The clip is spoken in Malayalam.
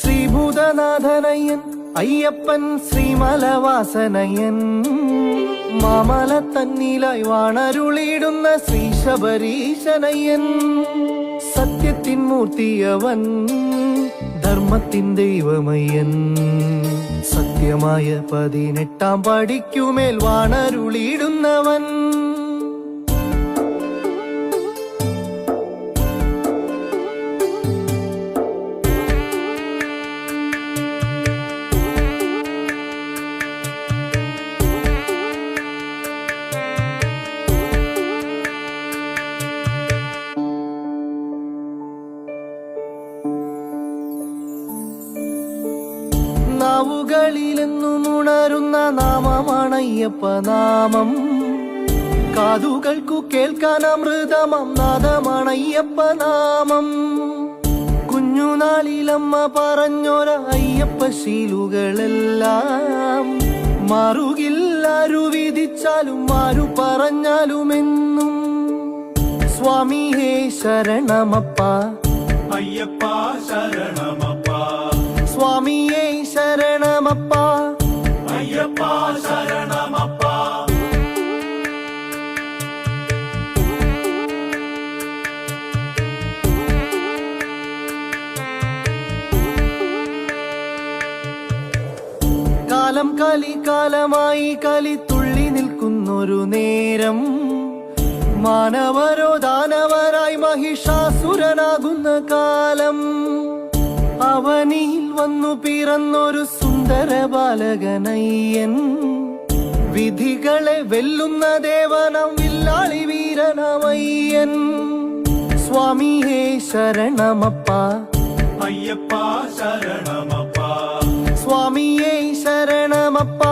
ശ്രീഭൂതനാഥനയ്യൻ അയ്യപ്പൻ ശ്രീമലവാസനയ്യൻ മാമല തന്നിലായി വാണരുളിയിടുന്ന ശ്രീ ശബരീശനയ്യൻ സത്യത്തിൻ മൂർത്തിയവൻ ധർമ്മത്തിൻ ദൈവമയ്യൻ സത്യമായ 18 പടിക്കുമേൽ വാണരുളിയിടുന്നവൻ നാവുകളിലെന്നും ഉണരുന്ന നാമമാണയ്യപ്പ നാമം കാതുകൾക്കു കേൾക്കാൻ അമൃതമം നാദമാണയ്യപ്പ നാമം കുഞ്ഞുനാളിലമ്മ പറഞ്ഞോര അയ്യപ്പ ശീലുകളെല്ലാം മാറുകില്ലാരു വിധിച്ചാലും ആരു പറഞ്ഞാലുമെന്നും സ്വാമിയേ ശരണമപ്പ അയ്യപ്പ ശരണമപ്പ സ്വാമിയേ ശരണമപ്പ അയ്യപ്പ ശരണമപ്പ കാലം കാലമായി കലിത്തുള്ളി നിൽക്കുന്നൊരു നേരം മാനവരോ ദാനവരായി മഹിഷാസുരനാകുന്ന കാലം അവനിൽ വന്നു പിറന്നൊരു സുന്ദര ബാലകനയ്യൻ വിധികളെ വെല്ലുന്ന ദേവനം വില്ലാളി വീരനമയ്യൻ സ്വാമിയേ ശരണമപ്പ അയ്യപ്പ ശരണമപ്പ സ്വാമിയേ ശരണമപ്പ